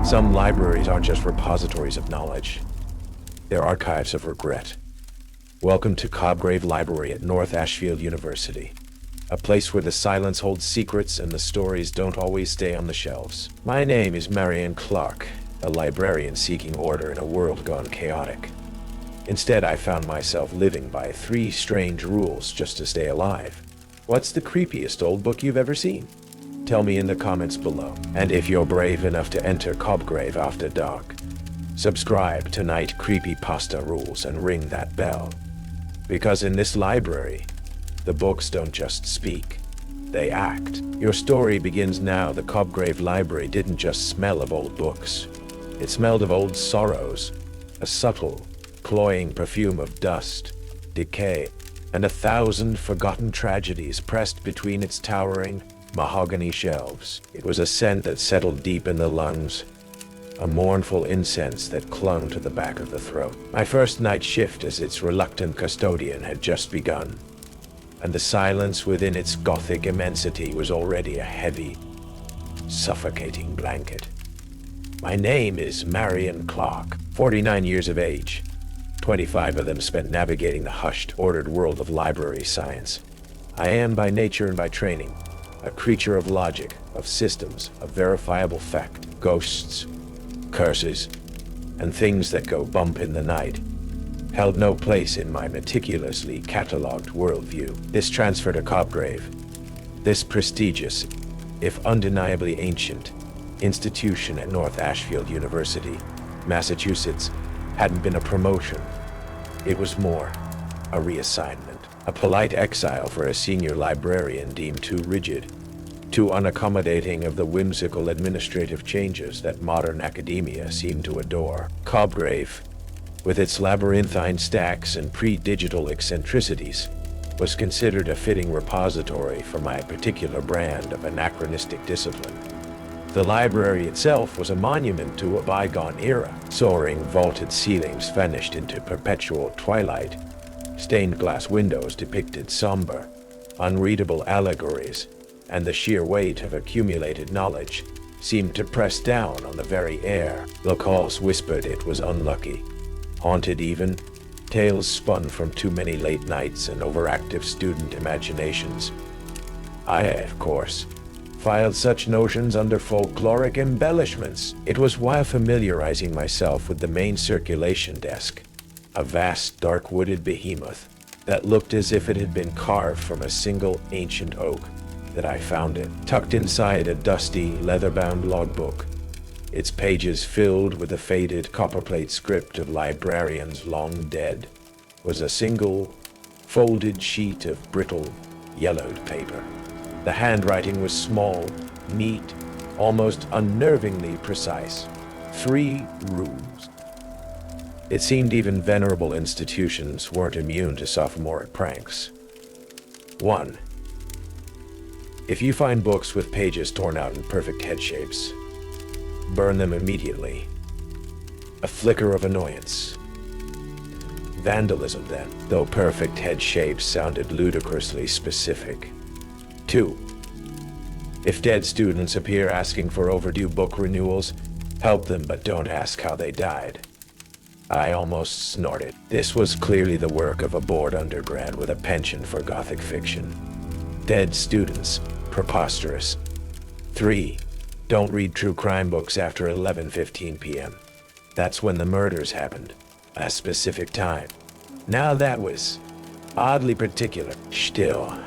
Some libraries aren't just repositories of knowledge. They're archives of regret. Welcome to Cobgrave Library at North Ashfield University, a place where the silence holds secrets and the stories don't always stay on the shelves. My name is Marion Clarke, a librarian seeking order in a world gone chaotic. Instead, I found myself living by 3 strange rules just to stay alive. What's the creepiest old book you've ever seen? Tell me in the comments below. And if you're brave enough to enter Cobgrave after dark, subscribe to Night Creepypasta Rules and ring that bell. Because in this library, the books don't just speak, they act. Your story begins now. The Cobgrave Library didn't just smell of old books. It smelled of old sorrows, a subtle, cloying perfume of dust, decay, and 1,000 forgotten tragedies pressed between its towering, mahogany shelves. It was a scent that settled deep in the lungs, a mournful incense that clung to the back of the throat. My first night shift as its reluctant custodian had just begun, and the silence within its gothic immensity was already a heavy, suffocating blanket. My name is Marion Clarke, 49 years of age. 25 of them spent navigating the hushed, ordered world of library science. I am by nature and by training a creature of logic, of systems, of verifiable fact. Ghosts, curses, and things that go bump in the night held no place in my meticulously catalogued worldview. This transfer to Cobgrave, this prestigious, if undeniably ancient, institution at North Ashfield University, Massachusetts, hadn't been a promotion. It was more a reassignment, a polite exile for a senior librarian deemed too rigid, too unaccommodating of the whimsical administrative changes that modern academia seemed to adore. Cobgrave, with its labyrinthine stacks and pre-digital eccentricities, was considered a fitting repository for my particular brand of anachronistic discipline. The library itself was a monument to a bygone era. Soaring vaulted ceilings vanished into perpetual twilight. Stained glass windows depicted somber, unreadable allegories, and the sheer weight of accumulated knowledge seemed to press down on the very air. Locals whispered it was unlucky, haunted even, tales spun from too many late nights and overactive student imaginations. I, of course, filed such notions under folkloric embellishments. It was while familiarizing myself with the main circulation desk, a vast dark-wooded behemoth that looked as if it had been carved from a single ancient oak, that I found it. Tucked inside a dusty, leather-bound logbook, its pages filled with the faded copperplate script of librarians long dead, was a single, folded sheet of brittle, yellowed paper. The handwriting was small, neat, almost unnervingly precise. 3 rules. It seemed even venerable institutions weren't immune to sophomoric pranks. 1. If you find books with pages torn out in perfect head shapes, burn them immediately. A flicker of annoyance. Vandalism then, though perfect head shapes sounded ludicrously specific. 2. If dead students appear asking for overdue book renewals, help them but don't ask how they died. I almost snorted. This was clearly the work of a bored undergrad with a penchant for gothic fiction. Dead students, preposterous. 3. Don't read true crime books after 11:15 p.m. That's when the murders happened. A specific time. Now that was oddly particular. Still,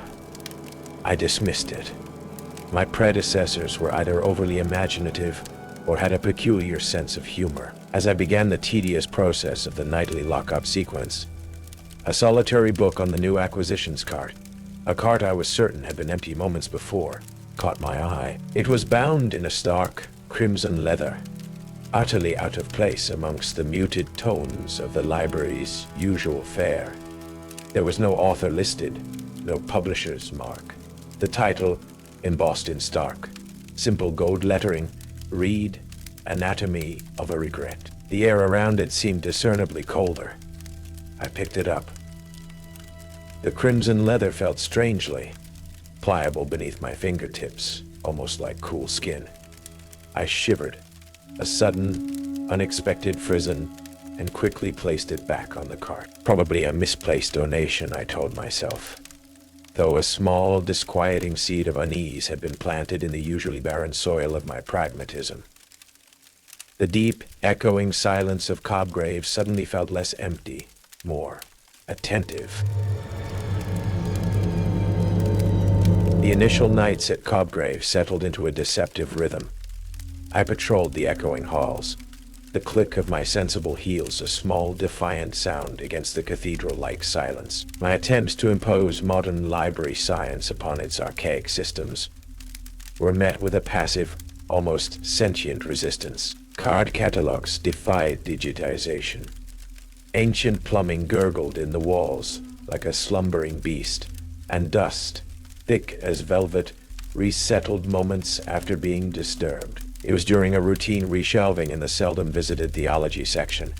I dismissed it. My predecessors were either overly imaginative or had a peculiar sense of humor. As I began the tedious process of the nightly lockup sequence, a solitary book on the new acquisitions cart, a cart I was certain had been empty moments before, caught my eye. It was bound in a stark, crimson leather, utterly out of place amongst the muted tones of the library's usual fare. There was no author listed, no publisher's mark. The title, embossed in stark, simple gold lettering, read, Anatomy of a Regret. The air around it seemed discernibly colder. I picked it up. The crimson leather felt strangely pliable beneath my fingertips, almost like cool skin. I shivered, a sudden, unexpected frisson, and quickly placed it back on the cart. Probably a misplaced donation, I told myself, though a small, disquieting seed of unease had been planted in the usually barren soil of my pragmatism. The deep, echoing silence of Cobgrave suddenly felt less empty, more attentive. The initial nights at Cobgrave settled into a deceptive rhythm. I patrolled the echoing halls, the click of my sensible heels a small, defiant sound against the cathedral-like silence. My attempts to impose modern library science upon its archaic systems were met with a passive, almost sentient resistance. Card catalogs defied digitization. Ancient plumbing gurgled in the walls like a slumbering beast, and dust, thick as velvet, resettled moments after being disturbed. It was during a routine reshelving in the seldom-visited theology section,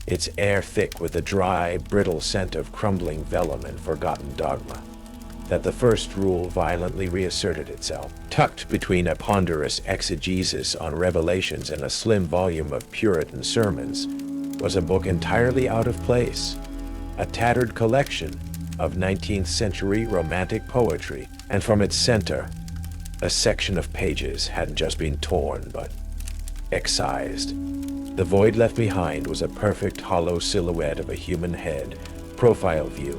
its air thick with the dry, brittle scent of crumbling vellum and forgotten dogma, that the first rule violently reasserted itself. Tucked between a ponderous exegesis on Revelations and a slim volume of Puritan sermons was a book entirely out of place, a tattered collection of 19th century romantic poetry, and from its center, a section of pages hadn't just been torn, but excised. The void left behind was a perfect hollow silhouette of a human head, profile view,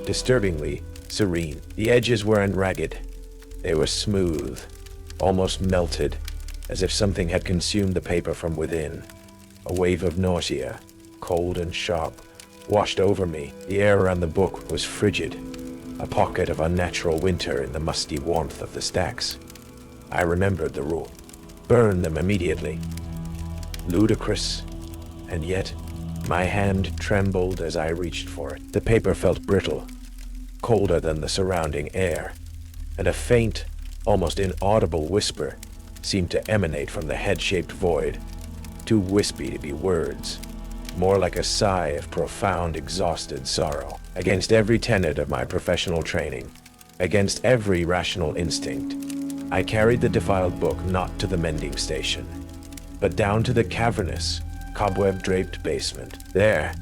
disturbingly serene. The edges weren't ragged. They were smooth, almost melted, as if something had consumed the paper from within. A wave of nausea, cold and sharp, washed over me. The air around the book was frigid, a pocket of unnatural winter in the musty warmth of the stacks. I remembered the rule. Burn them immediately. Ludicrous, and yet my hand trembled as I reached for it. The paper felt brittle, colder than the surrounding air, and a faint, almost inaudible whisper seemed to emanate from the head-shaped void, too wispy to be words, more like a sigh of profound, exhausted sorrow. Against every tenet of my professional training, against every rational instinct, I carried the defiled book not to the mending station, but down to the cavernous, cobweb-draped basement. There,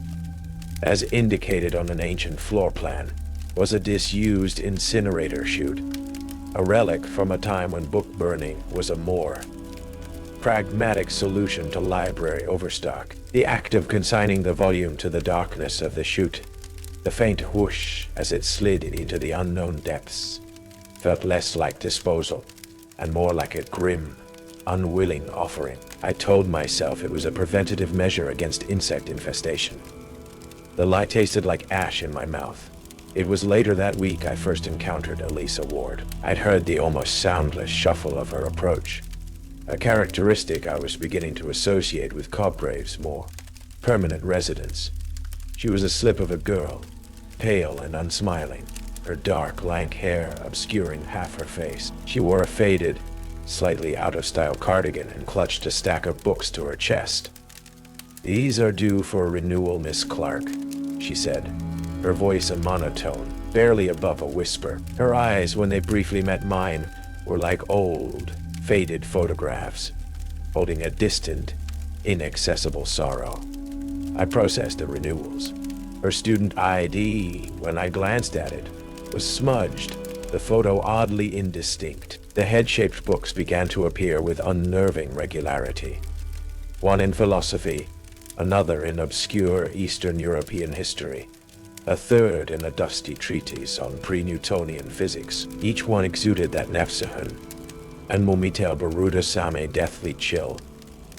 as indicated on an ancient floor plan, was a disused incinerator chute, a relic from a time when book burning was a more pragmatic solution to library overstock. The act of consigning the volume to the darkness of the chute, the faint whoosh as it slid into the unknown depths, felt less like disposal and more like a grim, unwilling offering. I told myself it was a preventative measure against insect infestation. The light tasted like ash in my mouth. It was later that week I first encountered Elisa Ward. I'd heard the almost soundless shuffle of her approach, a characteristic I was beginning to associate with Cobgrave's more permanent residence. She was a slip of a girl, pale and unsmiling, her dark, lank hair obscuring half her face. She wore a faded, slightly out-of-style cardigan and clutched a stack of books to her chest. "These are due for renewal, Miss Clarke," she said, her voice a monotone, barely above a whisper. Her eyes, when they briefly met mine, were like old, faded photographs, holding a distant, inaccessible sorrow. I processed the renewals. Her student ID, when I glanced at it, was smudged, the photo oddly indistinct. The head-shaped books began to appear with unnerving regularity. One in philosophy, another in obscure Eastern European history, a third in a dusty treatise on pre-Newtonian physics. Each one exuded that Nefsahun, and Mumitel Baruda Same deathly chill,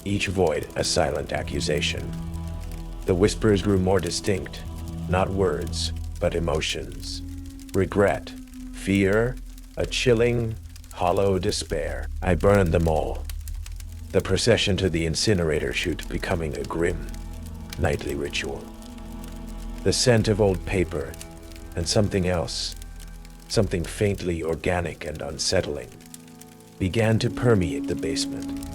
each void a silent accusation. The whispers grew more distinct, not words, but emotions. Regret, fear, a chilling, hollow despair. I burned them all, the procession to the incinerator chute becoming a grim, nightly ritual. The scent of old paper, and something else, something faintly organic and unsettling, began to permeate the basement.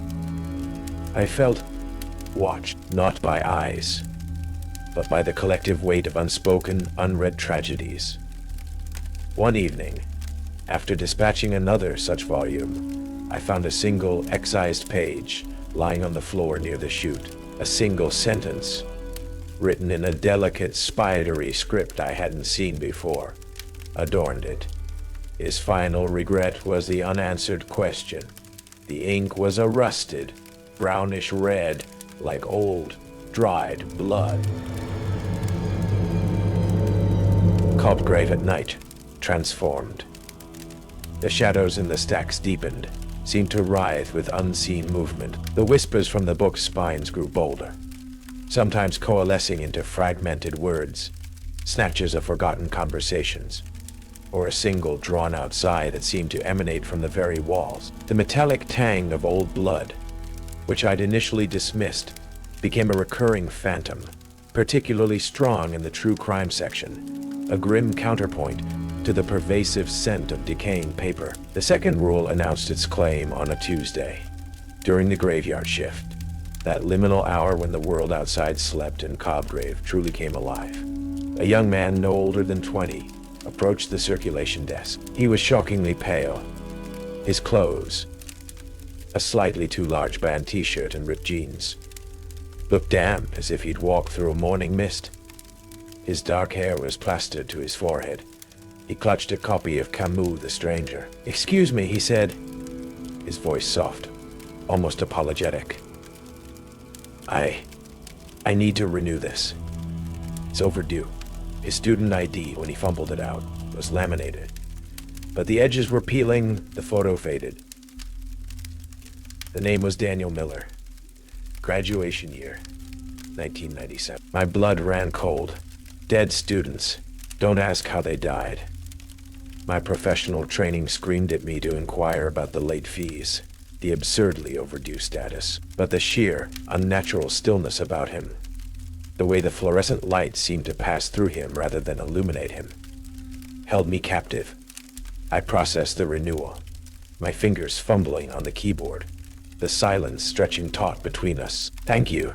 I felt watched, not by eyes, but by the collective weight of unspoken, unread tragedies. One evening, after dispatching another such volume, I found a single excised page, lying on the floor near the chute. A single sentence, written in a delicate, spidery script I hadn't seen before, adorned it. His final regret was the unanswered question. The ink was a rusted, brownish red, like old, dried blood. Cobgrave at night, transformed. The shadows in the stacks deepened, seemed to writhe with unseen movement. The whispers from the book's spines grew bolder, sometimes coalescing into fragmented words, snatches of forgotten conversations, or a single drawn-out sigh that seemed to emanate from the very walls. The metallic tang of old blood, which I'd initially dismissed, became a recurring phantom, particularly strong in the true crime section, a grim counterpoint to the pervasive scent of decaying paper. The second rule announced its claim on a Tuesday, during the graveyard shift, that liminal hour when the world outside slept and Cobgrave truly came alive. A young man no older than 20 approached the circulation desk. He was shockingly pale. His clothes, a slightly too large band t-shirt and ripped jeans, looked damp as if he'd walked through a morning mist. His dark hair was plastered to his forehead. He clutched a copy of Camus' The Stranger. "Excuse me," he said, his voice soft, almost apologetic. I need to renew this. It's overdue." His student ID, when he fumbled it out, was laminated, but the edges were peeling, the photo faded. The name was Daniel Miller. Graduation year, 1997. My blood ran cold. Dead students. Don't ask how they died. My professional training screamed at me to inquire about the late fees, the absurdly overdue status, but the sheer, unnatural stillness about him, the way the fluorescent light seemed to pass through him rather than illuminate him, held me captive. I processed the renewal, my fingers fumbling on the keyboard, the silence stretching taut between us. "Thank you,"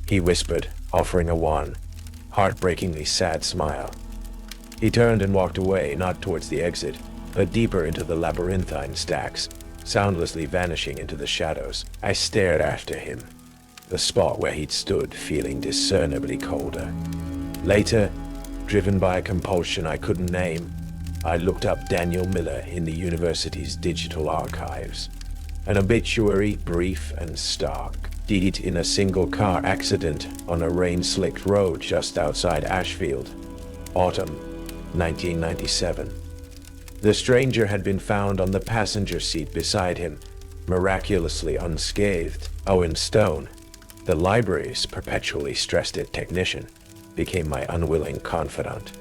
he whispered, offering a wan, heartbreakingly sad smile. He turned and walked away, not towards the exit, but deeper into the labyrinthine stacks, soundlessly vanishing into the shadows. I stared after him, the spot where he'd stood feeling discernibly colder. Later, driven by a compulsion I couldn't name, I looked up Daniel Miller in the university's digital archives. An obituary, brief and stark. Died in a single-car accident on a rain-slicked road just outside Ashfield. Autumn, 1997. The stranger had been found on the passenger seat beside him, miraculously unscathed. Owen Stone, the library's perpetually stressed-out technician, became my unwilling confidant,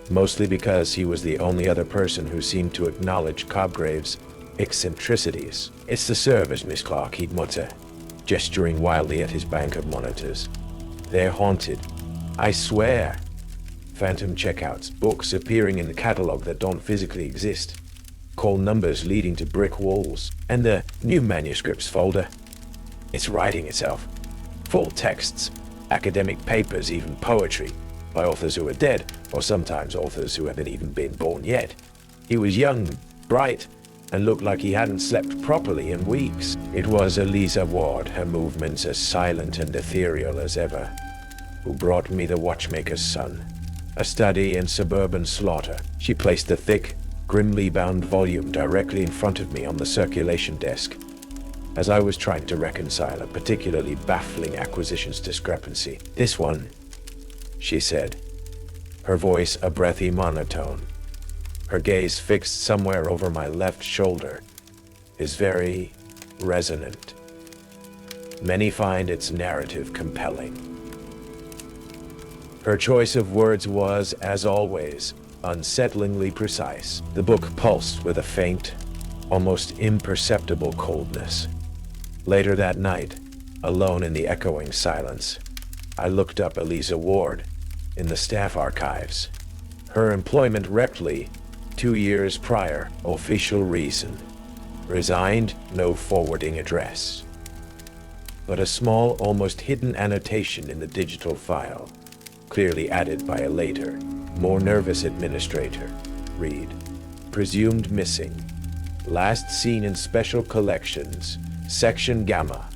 mostly because he was the only other person who seemed to acknowledge Cobgrave's eccentricities. "It's the servers, Miss Clarke," he'd mutter, gesturing wildly at his bank of monitors. "They're haunted. I swear. Phantom checkouts, books appearing in the catalog that don't physically exist, call numbers leading to brick walls, and the new manuscripts folder. It's writing itself. Full texts, academic papers, even poetry, by authors who are dead, or sometimes authors who haven't even been born yet. He was young, bright, and looked like he hadn't slept properly in weeks. It was Eliza Ward, her movements as silent and ethereal as ever, who brought me The Watchmaker's Son, a study in suburban slaughter. She placed the thick, grimly bound volume directly in front of me on the circulation desk, as I was trying to reconcile a particularly baffling acquisitions discrepancy. "This one," she said, her voice a breathy monotone, her gaze fixed somewhere over my left shoulder, is very resonant. Many find its narrative compelling. Her choice of words was, as always, unsettlingly precise. The book pulsed with a faint, almost imperceptible coldness. Later that night, alone in the echoing silence, I looked up Eliza Ward in the staff archives. Her employment rectly, 2 years prior, official reason. Resigned, no forwarding address. But a small, almost hidden annotation in the digital file, clearly added by a later, more nervous administrator, read, "Presumed missing. Last seen in special collections, Section Gamma.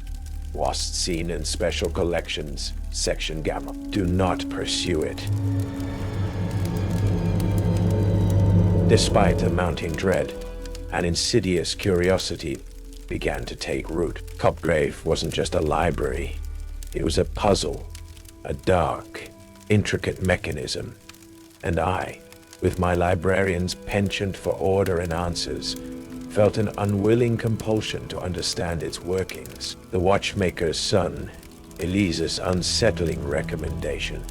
Was seen in special collections. Section Gamma. Do not pursue it. Despite the mounting dread, an insidious curiosity began to take root. Cobgrave wasn't just a library. It was a puzzle, a dark, intricate mechanism. And I, with my librarian's penchant for order and answers, felt an unwilling compulsion to understand its workings. The watchmaker's son, Elise's unsettling recommendation,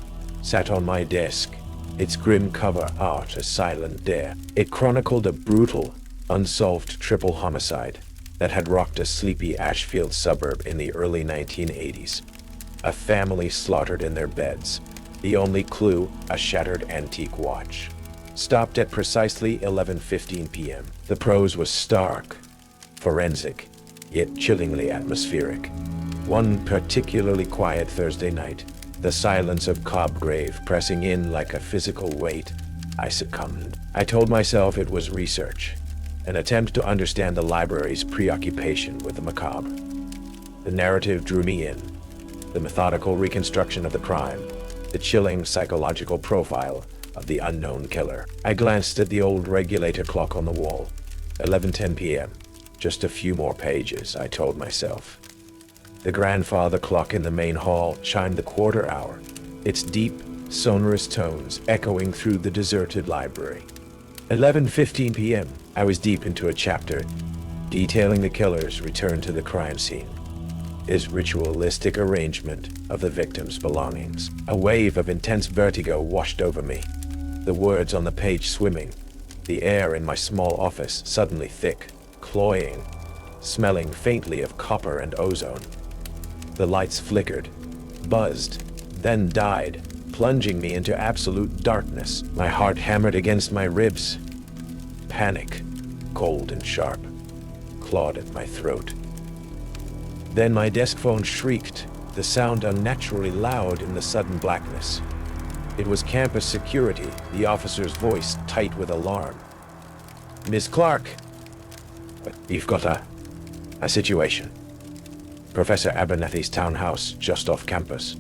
sat on my desk, its grim cover art a silent dare. It chronicled a brutal, unsolved triple homicide that had rocked a sleepy Ashfield suburb in the early 1980s. A family slaughtered in their beds. The only clue, a shattered antique watch. Stopped at precisely 11:15 p.m. The prose was stark, forensic, yet chillingly atmospheric. One particularly quiet Thursday night, the silence of Cobgrave pressing in like a physical weight, I succumbed. I told myself it was research, an attempt to understand the library's preoccupation with the macabre. The narrative drew me in, the methodical reconstruction of the crime, the chilling psychological profile of the unknown killer. I glanced at the old regulator clock on the wall. 11:10 p.m. Just a few more pages, I told myself. The grandfather clock in the main hall chimed the quarter hour, its deep, sonorous tones echoing through the deserted library. 11:15 p.m. I was deep into a chapter detailing the killer's return to the crime scene, his ritualistic arrangement of the victim's belongings. A wave of intense vertigo washed over me, the words on the page swimming, the air in my small office suddenly thick, cloying, smelling faintly of copper and ozone. The lights flickered, buzzed, then died, plunging me into absolute darkness. My heart hammered against my ribs. Panic, cold and sharp, clawed at my throat. Then my desk phone shrieked, the sound unnaturally loud in the sudden blackness. It was campus security, the officer's voice tight with alarm. "Miss Clarke, you've got a situation. Professor Abernethy's townhouse just off campus.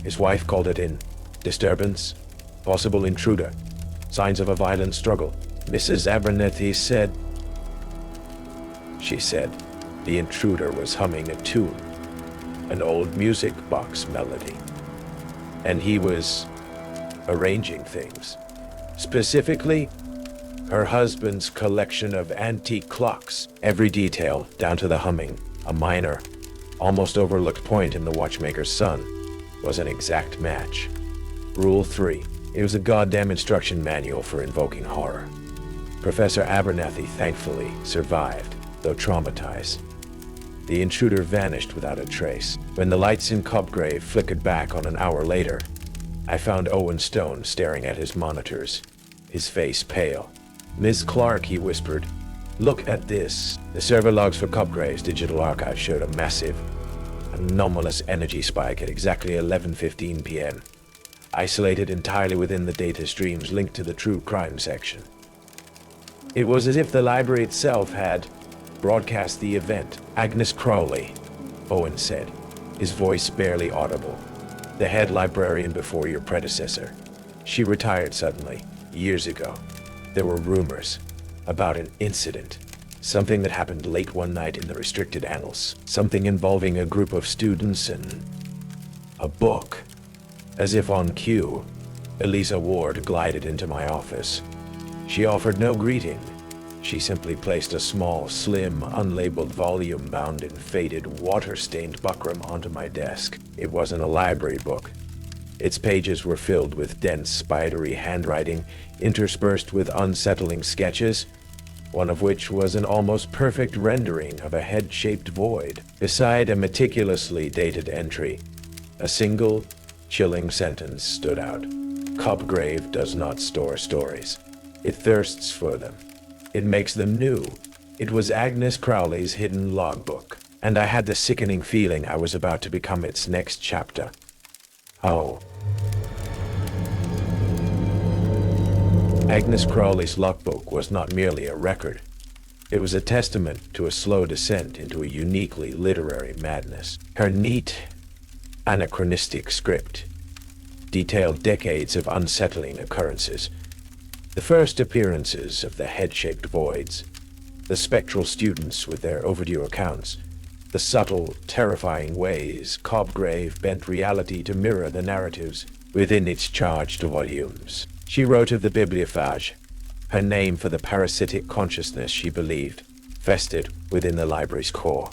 His wife called it in. Disturbance, possible intruder, signs of a violent struggle." Mrs. Abernethy said. She said the intruder was humming a tune, an old music box melody, and he was arranging things. Specifically, her husband's collection of antique clocks. Every detail, down to the humming, a minor, almost overlooked point in the watchmaker's son, was an exact match. Rule 3. It was a goddamn instruction manual for invoking horror. Professor Abernethy thankfully survived, though traumatized. The intruder vanished without a trace. When the lights in Cobgrave flickered back on an hour later, I found Owen Stone staring at his monitors, his face pale. "Miss Clarke," he whispered, "look at this." The server logs for Cobgrave's digital archive showed a massive, anomalous energy spike at exactly 11:15 p.m., isolated entirely within the data streams linked to the true crime section. It was as if the library itself had broadcast the event. "Agnes Crowley," Owen said, his voice barely audible. "The head librarian before your predecessor. She retired suddenly, years ago. There were rumors about an incident, something that happened late one night in the restricted annals, something involving a group of students and a book." As if on cue, Elisa Ward glided into my office. She offered no greeting. She simply placed a small, slim, unlabeled volume bound in faded, water-stained buckram onto my desk. It wasn't a library book. Its pages were filled with dense, spidery handwriting, interspersed with unsettling sketches, one of which was an almost perfect rendering of a head-shaped void. Beside a meticulously dated entry, a single, chilling sentence stood out. "Cobgrave does not store stories. It thirsts for them. It makes them new." It was Agnes Crowley's hidden logbook, and I had the sickening feeling I was about to become its next chapter. Oh. Agnes Crowley's logbook was not merely a record. It was a testament to a slow descent into a uniquely literary madness. Her neat, anachronistic script detailed decades of unsettling occurrences. The first appearances of the head-shaped voids, the spectral students with their overdue accounts, the subtle, terrifying ways Cobgrave bent reality to mirror the narratives within its charged volumes. She wrote of the Bibliophage, her name for the parasitic consciousness she believed vested within the library's core,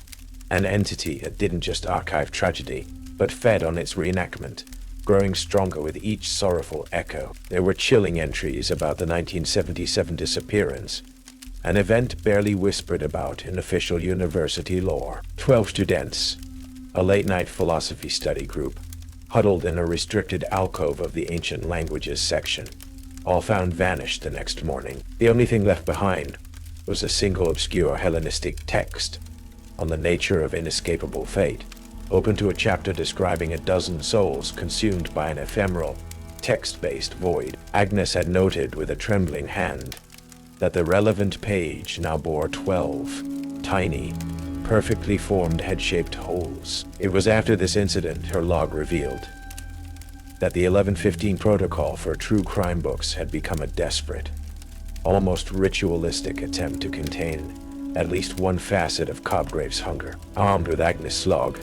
an entity that didn't just archive tragedy, but fed on its reenactment, growing stronger with each sorrowful echo. There were chilling entries about the 1977 disappearance, an event barely whispered about in official university lore. 12 students, a late-night philosophy study group, huddled in a restricted alcove of the ancient languages section, all found vanished the next morning. The only thing left behind was a single obscure Hellenistic text on the nature of inescapable fate, open to a chapter describing a dozen souls consumed by an ephemeral, text-based void. Agnes had noted with a trembling hand that the relevant page now bore 12 tiny, perfectly formed head-shaped holes. It was after this incident, her log revealed, that the 1115 protocol for true crime books had become a desperate, almost ritualistic attempt to contain at least one facet of Cobgrave's hunger. Armed with Agnes' log,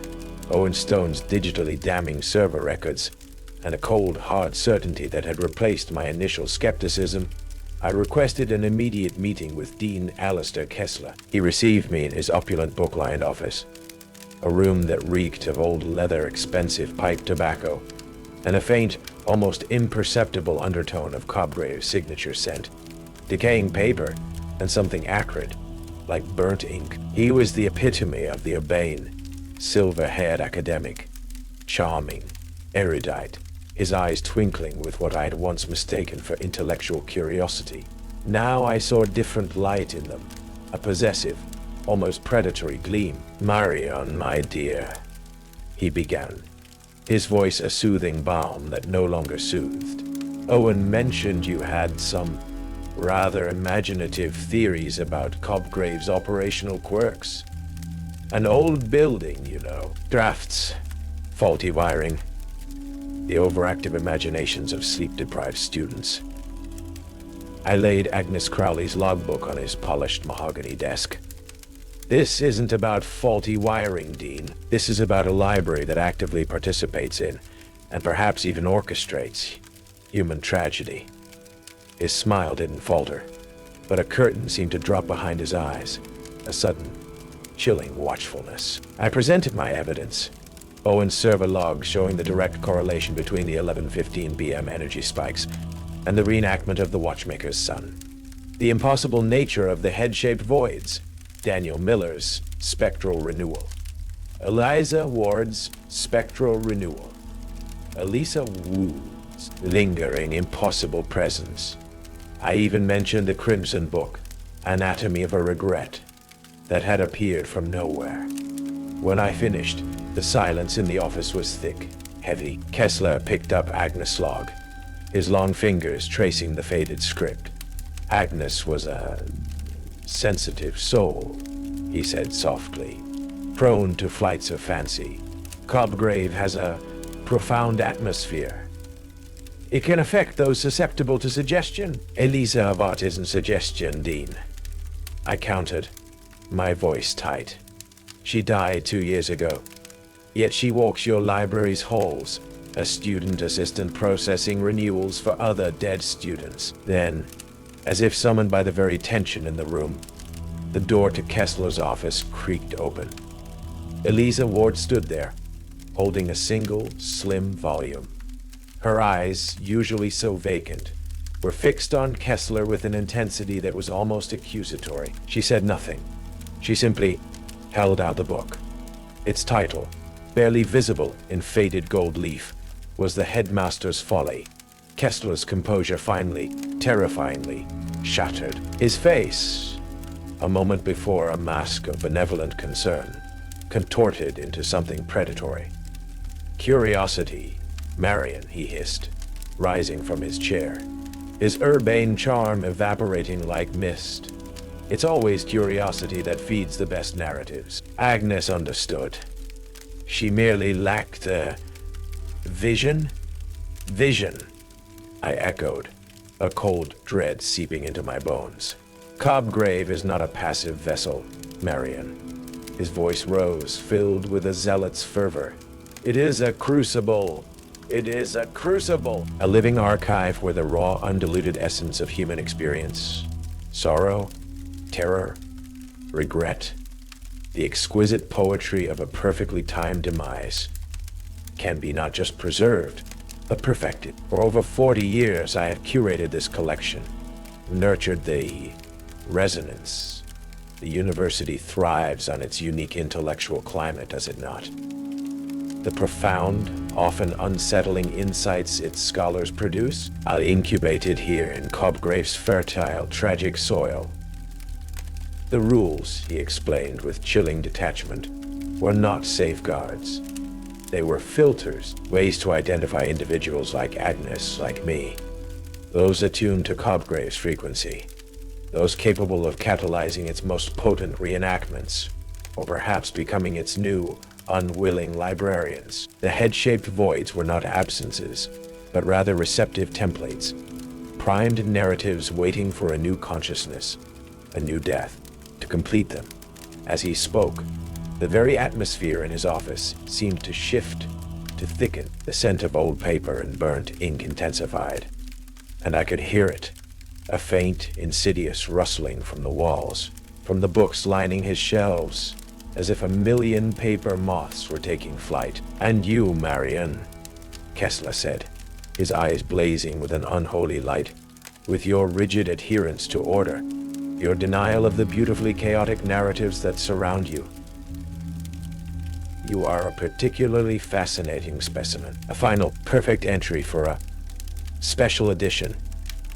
Owen Stone's digitally damning server records, and a cold, hard certainty that had replaced my initial skepticism, I requested an immediate meeting with Dean Alistair Kessler. He received me in his opulent book-lined office, a room that reeked of old leather, expensive pipe tobacco, and a faint, almost imperceptible undertone of Cobgrave's signature scent, decaying paper, and something acrid, like burnt ink. He was the epitome of the urbane, silver-haired academic, charming, erudite, his eyes twinkling with what I had once mistaken for intellectual curiosity. Now I saw a different light in them, a possessive, almost predatory gleam. "Marion, my dear," he began, his voice a soothing balm that no longer soothed. "Owen mentioned you had some rather imaginative theories about Cobgrave's operational quirks. An old building, you know. Drafts, faulty wiring, the overactive imaginations of sleep-deprived students." I laid Agnes Crowley's logbook on his polished mahogany desk. "This isn't about faulty wiring, Dean. This is about a library that actively participates in, and perhaps even orchestrates, human tragedy." His smile didn't falter, but a curtain seemed to drop behind his eyes, a sudden, chilling watchfulness. I presented my evidence, Owen's server log showing the direct correlation between the 11:15 p.m. energy spikes and the reenactment of the watchmaker's son. The impossible nature of the head-shaped voids, Daniel Miller's spectral renewal, Eliza Ward's spectral renewal, Elisa Wu's lingering impossible presence. I even mentioned the Crimson Book, Anatomy of a Regret, that had appeared from nowhere. When I finished, the silence in the office was thick, heavy. Kessler picked up Agnes' log, his long fingers tracing the faded script. "Agnes was a sensitive soul," he said softly, "prone to flights of fancy. Cobgrave has a profound atmosphere. It can affect those susceptible to suggestion." "Elisa of art isn't suggestion, Dean," I countered, my voice tight. "She died 2 years ago, yet she walks your library's halls, a student assistant processing renewals for other dead students." Then, as if summoned by the very tension in the room, the door to Kessler's office creaked open. Eliza Ward stood there, holding a single, slim volume. Her eyes, usually so vacant, were fixed on Kessler with an intensity that was almost accusatory. She said nothing. She simply held out the book. Its title, barely visible in faded gold leaf, was The Headmaster's Folly. Kessler's composure finally, terrifyingly, shattered. His face, a moment before a mask of benevolent concern, contorted into something predatory. "Curiosity, Marion," he hissed, rising from his chair, his urbane charm evaporating like mist. It's always curiosity that feeds the best narratives. Agnes understood. She merely lacked the vision? Vision, I echoed, a cold dread seeping into my bones. Cobgrave is not a passive vessel, Marion. His voice rose, filled with a zealot's fervor. It is a crucible. It is a crucible. A living archive where the raw, undiluted essence of human experience, sorrow, terror, regret, the exquisite poetry of a perfectly timed demise, can be not just preserved, but perfected. For over 40 years, I have curated this collection, nurtured the resonance. The university thrives on its unique intellectual climate, does it not? The profound, often unsettling insights its scholars produce are incubated here in Cobgrave's fertile, tragic soil. The rules, he explained with chilling detachment, were not safeguards. They were filters, ways to identify individuals like Agnes, like me. Those attuned to Cobgrave's frequency. Those capable of catalyzing its most potent reenactments, or perhaps becoming its new, unwilling librarians. The head-shaped voids were not absences, but rather receptive templates, primed narratives waiting for a new consciousness, a new death, to complete them. As he spoke, the very atmosphere in his office seemed to shift, to thicken. The scent of old paper and burnt ink intensified, and I could hear it, a faint, insidious rustling from the walls, from the books lining his shelves, as if a million paper moths were taking flight. And you, Marion, Kessler said, his eyes blazing with an unholy light, with your rigid adherence to order, your denial of the beautifully chaotic narratives that surround you. You are a particularly fascinating specimen, a final perfect entry for a special edition.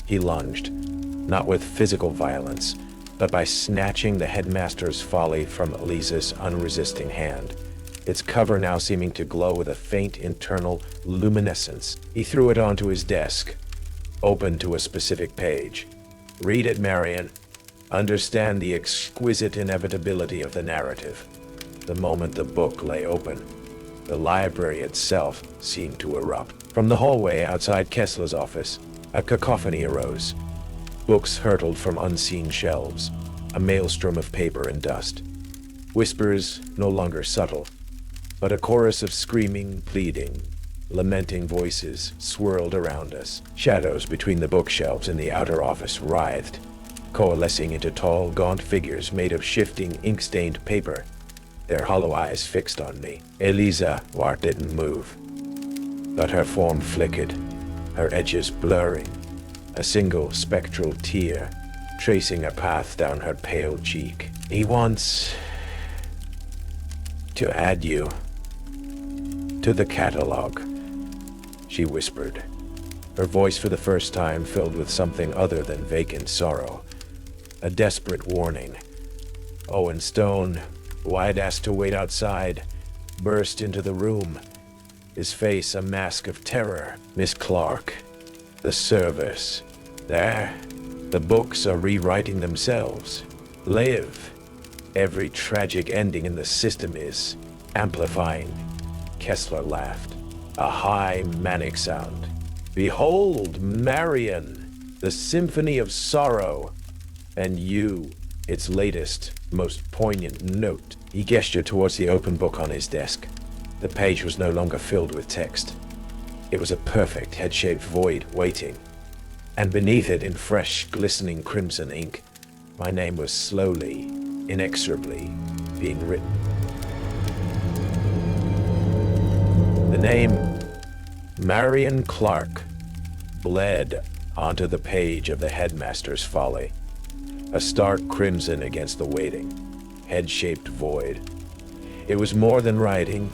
He lunged, not with physical violence, but by snatching the headmaster's folly from Elisa's unresisting hand, its cover now seeming to glow with a faint internal luminescence. He threw it onto his desk, open to a specific page. Read it, Marion. Understand the exquisite inevitability of the narrative. The moment the book lay open, the library itself seemed to erupt. From the hallway outside Kessler's office, a cacophony arose. Books hurtled from unseen shelves, a maelstrom of paper and dust. Whispers no longer subtle, but a chorus of screaming, pleading, lamenting voices swirled around us. Shadows between the bookshelves in the outer office writhed, coalescing into tall, gaunt figures made of shifting, ink-stained paper, their hollow eyes fixed on me. Elisa Wart didn't move, but her form flickered, her edges blurring, a single spectral tear tracing a path down her pale cheek. He wants to add you to the catalog, she whispered, her voice for the first time filled with something other than vacant sorrow, a desperate warning. Owen Stone, who I'd asked to wait outside, burst into the room, his face a mask of terror. Miss Clarke, the service. There, the books are rewriting themselves. Live. Every tragic ending in the system is amplifying. Kessler laughed, a high, manic sound. Behold, Marion, the symphony of sorrow, and you, its latest, most poignant note. He gestured towards the open book on his desk. The page was no longer filled with text. It was a perfect head-shaped void waiting, and beneath it, in fresh, glistening crimson ink, my name was slowly, inexorably being written. The name Marion Clarke bled onto the page of the headmaster's folly, a stark crimson against the waiting, head-shaped void. It was more than writing.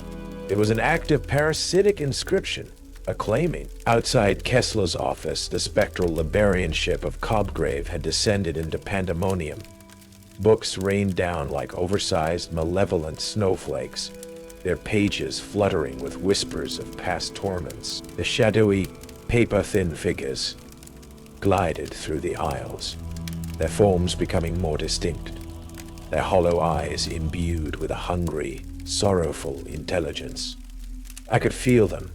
It was an act of parasitic inscription, acclaiming. Outside Kessler's office, the spectral librarianship of Cobgrave had descended into pandemonium. Books rained down like oversized, malevolent snowflakes, their pages fluttering with whispers of past torments. The shadowy, paper-thin figures glided through the aisles, their forms becoming more distinct, their hollow eyes imbued with a hungry, sorrowful intelligence. I could feel them,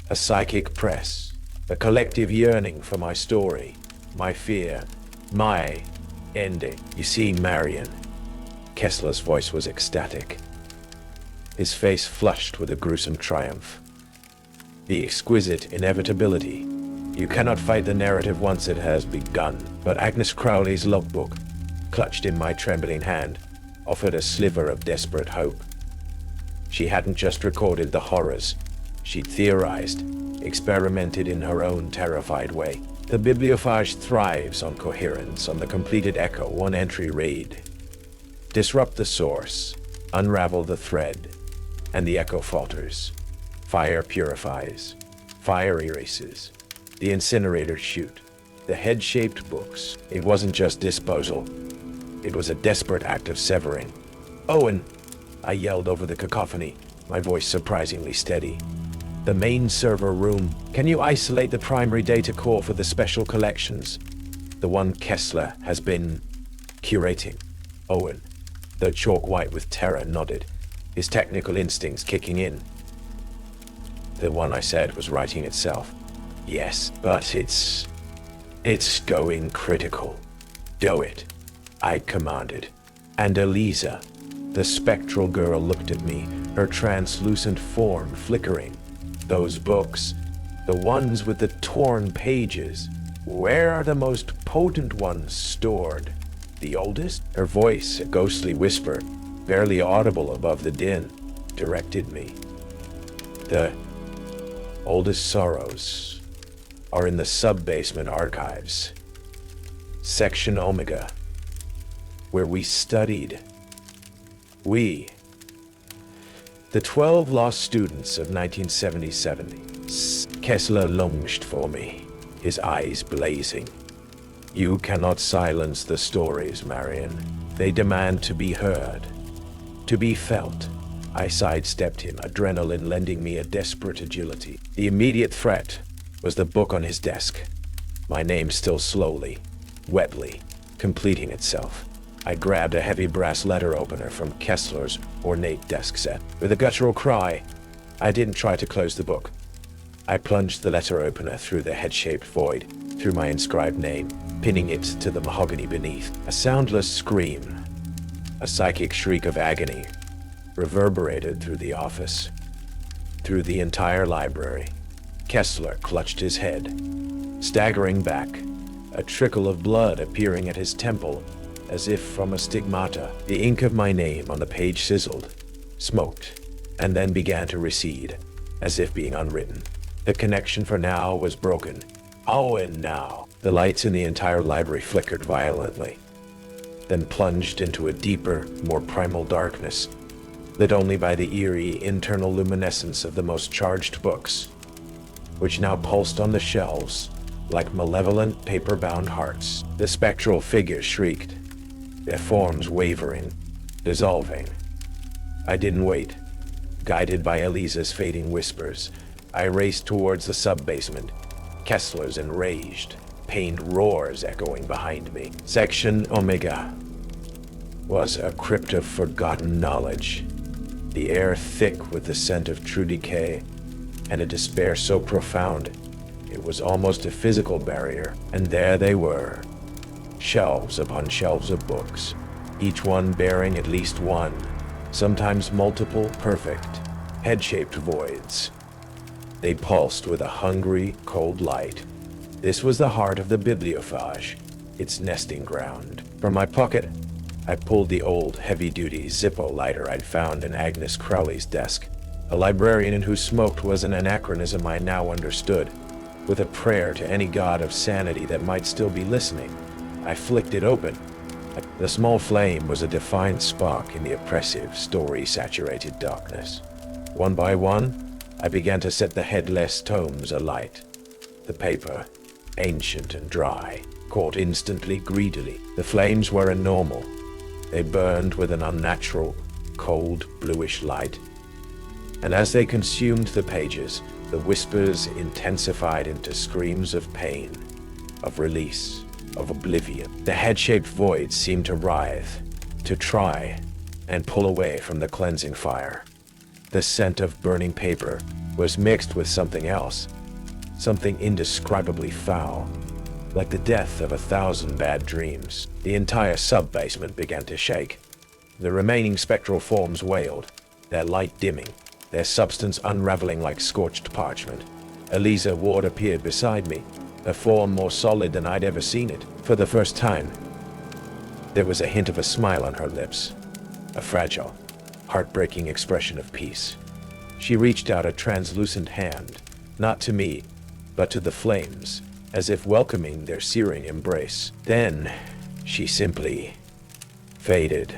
a psychic press, a collective yearning for my story, my fear, my ending. You see, Marion, Kessler's voice was ecstatic, his face flushed with a gruesome triumph. The exquisite inevitability. You cannot fight the narrative once it has begun. But Agnes Crowley's logbook, clutched in my trembling hand, offered a sliver of desperate hope. She hadn't just recorded the horrors. She'd theorized, experimented in her own terrified way. The Bibliophage thrives on coherence, on the completed echo, one entry read. Disrupt the source, unravel the thread, and the echo falters. Fire purifies, fire erases. The incinerators shoot, the head-shaped books. It wasn't just disposal. It was a desperate act of severing. Owen, I yelled over the cacophony, my voice surprisingly steady. The main server room. Can you isolate the primary data core for the special collections? The one Kessler has been curating. Owen, though chalk white with terror, nodded, his technical instincts kicking in. The one I said was writing itself. Yes, but it's going critical. Do it, I commanded. And Eliza, the spectral girl, looked at me, her translucent form flickering. Those books, the ones with the torn pages, where are the most potent ones stored? The oldest? Her voice, a ghostly whisper, barely audible above the din, directed me. The oldest sorrows are in the sub-basement archives. Section Omega, where we studied. We, the 12 lost students of 1977. Kessler lunged for me, his eyes blazing. You cannot silence the stories, Marion. They demand to be heard, to be felt. I sidestepped him, adrenaline lending me a desperate agility. The immediate threat was the book on his desk, my name still slowly, wetly, completing itself. I grabbed a heavy brass letter opener from Kessler's ornate desk set. With a guttural cry, I didn't try to close the book. I plunged the letter opener through the head-shaped void, through my inscribed name, pinning it to the mahogany beneath. A soundless scream, a psychic shriek of agony, reverberated through the office, through the entire library. Kessler clutched his head, staggering back, a trickle of blood appearing at his temple, as if from a stigmata. The ink of my name on the page sizzled, smoked, and then began to recede, as if being unwritten. The connection for now was broken. Owen now. The lights in the entire library flickered violently, then plunged into a deeper, more primal darkness, lit only by the eerie internal luminescence of the most charged books, which now pulsed on the shelves like malevolent paper-bound hearts. The spectral figures shrieked, their forms wavering, dissolving. I didn't wait. Guided by Eliza's fading whispers, I raced towards the sub-basement, Kessler's enraged, pained roars echoing behind me. Section Omega was a crypt of forgotten knowledge, the air thick with the scent of true decay, and a despair so profound it was almost a physical barrier. And there they were, shelves upon shelves of books, each one bearing at least one, sometimes multiple, perfect, head-shaped voids. They pulsed with a hungry, cold light. This was the heart of the Bibliophage, its nesting ground. From my pocket, I pulled the old, heavy-duty Zippo lighter I'd found in Agnes Crowley's desk. A librarian who smoked was an anachronism I now understood. With a prayer to any god of sanity that might still be listening, I flicked it open. The small flame was a defiant spark in the oppressive, story-saturated darkness. One by one, I began to set the Headless tomes alight. The paper, ancient and dry, caught instantly, greedily. The flames were normal. They burned with an unnatural, cold, bluish light. And as they consumed the pages, the whispers intensified into screams of pain, of release, of oblivion. The head-shaped void seemed to writhe, to try and pull away from the cleansing fire. The scent of burning paper was mixed with something else, something indescribably foul, like the death of 1,000 bad dreams. The entire sub-basement began to shake. The remaining spectral forms wailed, their light dimming, their substance unraveling like scorched parchment. Eliza Ward appeared beside me, a form more solid than I'd ever seen it. For the first time, there was a hint of a smile on her lips, a fragile, heartbreaking expression of peace. She reached out a translucent hand, not to me, but to the flames, as if welcoming their searing embrace. Then, she simply faded,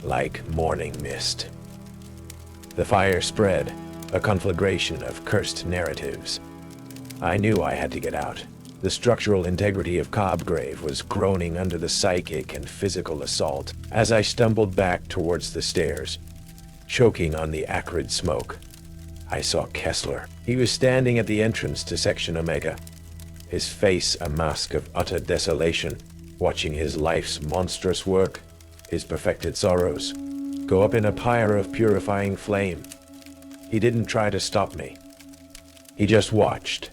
like morning mist. The fire spread, a conflagration of cursed narratives. I knew I had to get out. The structural integrity of Cobgrave was groaning under the psychic and physical assault. As I stumbled back towards the stairs, choking on the acrid smoke, I saw Kessler. He was standing at the entrance to Section Omega, his face a mask of utter desolation, watching his life's monstrous work, his perfected sorrows, go up in a pyre of purifying flame. He didn't try to stop me. He just watched,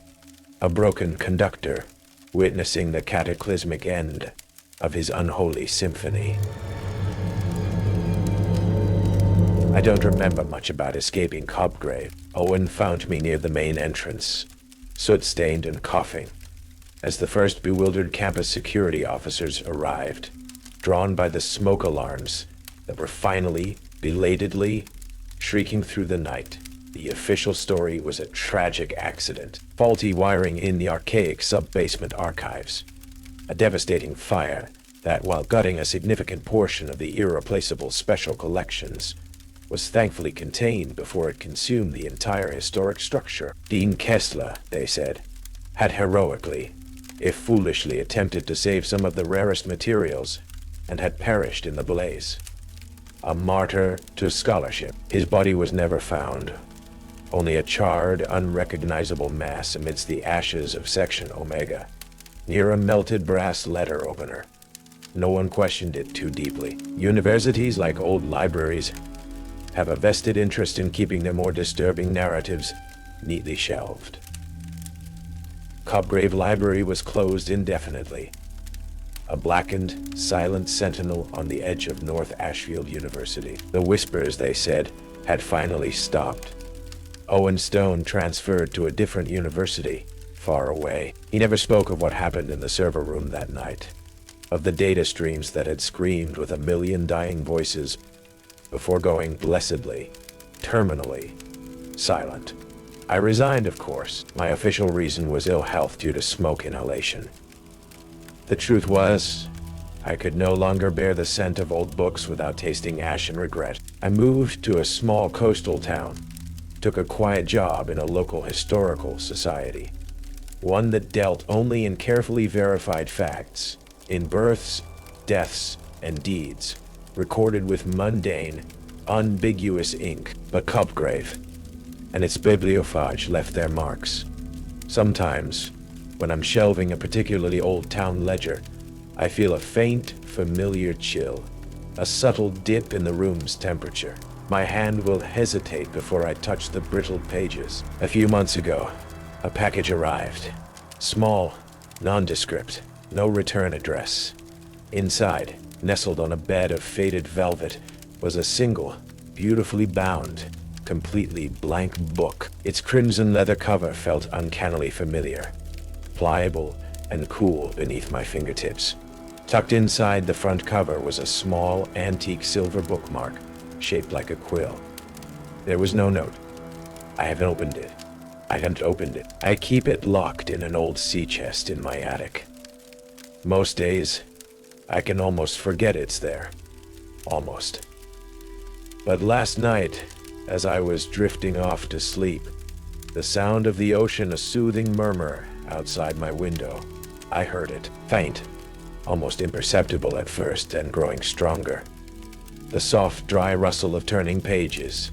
a broken conductor, witnessing the cataclysmic end of his unholy symphony. I don't remember much about escaping Cobgrave. Owen found me near the main entrance, soot-stained and coughing, as the first bewildered campus security officers arrived, drawn by the smoke alarms that were finally, belatedly, shrieking through the night. The official story was a tragic accident, faulty wiring in the archaic sub-basement archives, a devastating fire that, while gutting a significant portion of the irreplaceable special collections, was thankfully contained before it consumed the entire historic structure. Dean Kessler, they said, had heroically, if foolishly, attempted to save some of the rarest materials and had perished in the blaze. A martyr to scholarship. His body was never found, only a charred, unrecognizable mass amidst the ashes of Section Omega, near a melted brass letter opener. No one questioned it too deeply. Universities, like old libraries, have a vested interest in keeping their more disturbing narratives neatly shelved. Cobgrave Library was closed indefinitely, a blackened, silent sentinel on the edge of North Ashfield University. The whispers, they said, had finally stopped. Owen Stone transferred to a different university, far away. He never spoke of what happened in the server room that night, of the data streams that had screamed with 1,000,000 dying voices before going blessedly, terminally, silent. I resigned, of course. My official reason was ill health due to smoke inhalation. The truth was, I could no longer bear the scent of old books without tasting ash and regret. I moved to a small coastal town, took a quiet job in a local historical society, one that dealt only in carefully verified facts, in births, deaths, and deeds, recorded with mundane, ambiguous ink. But Cobgrave and its Bibliophage left their marks. Sometimes, when I'm shelving a particularly old town ledger, I feel a faint, familiar chill, a subtle dip in the room's temperature. My hand will hesitate before I touch the brittle pages. A few months ago, a package arrived. Small, nondescript, no return address. Inside, nestled on a bed of faded velvet, was a single, beautifully bound, completely blank book. Its crimson leather cover felt uncannily familiar, pliable and cool beneath my fingertips. Tucked inside the front cover was a small, antique silver bookmark, shaped like a quill. There was no note. I haven't opened it. I keep it locked in an old sea chest in my attic. Most days, I can almost forget it's there. Almost. But last night, as I was drifting off to sleep, the sound of the ocean, a soothing murmur outside my window, I heard it. Faint, almost imperceptible at first, and growing stronger. The soft, dry rustle of turning pages.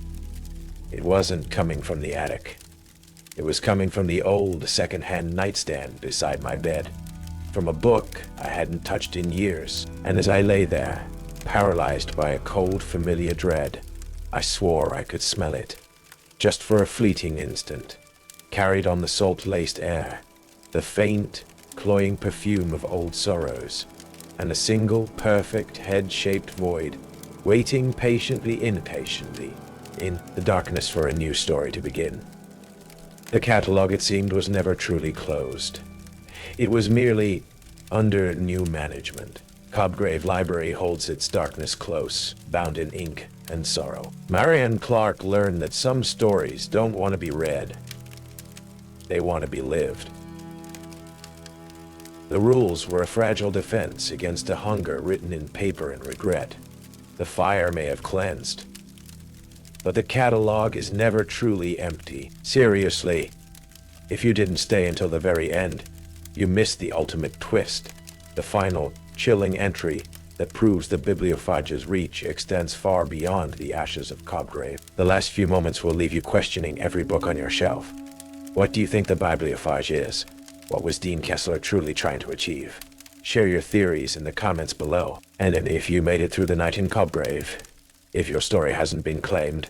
It wasn't coming from the attic. It was coming from the old, second-hand nightstand beside my bed. from a book I hadn't touched in years, and as I lay there, paralyzed by a cold, familiar dread, I swore I could smell it. Just for a fleeting instant, carried on the salt-laced air, the faint, cloying perfume of old sorrows, and a single, perfect, head-shaped void, waiting patiently, impatiently, in the darkness for a new story to begin. The catalog, it seemed, was never truly closed. It was merely under new management. Cobgrave Library holds its darkness close, bound in ink and sorrow. Marion Clarke learned that some stories don't want to be read. They want to be lived. The rules were a fragile defense against a hunger written in paper and regret. The fire may have cleansed, but the catalog is never truly empty. Seriously, if you didn't stay until the very end, you missed the ultimate twist, the final, chilling entry that proves the Bibliophage's reach extends far beyond the ashes of Cobgrave. The last few moments will leave you questioning every book on your shelf. What do you think the Bibliophage is? What was Dean Kessler truly trying to achieve? Share your theories in the comments below. And if you made it through the night in Cobgrave, if your story hasn't been claimed,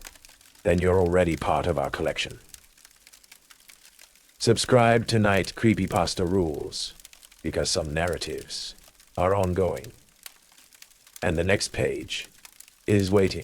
then you're already part of our collection. Subscribe to Night Creepypasta Rules, because some narratives are ongoing, and the next page is waiting.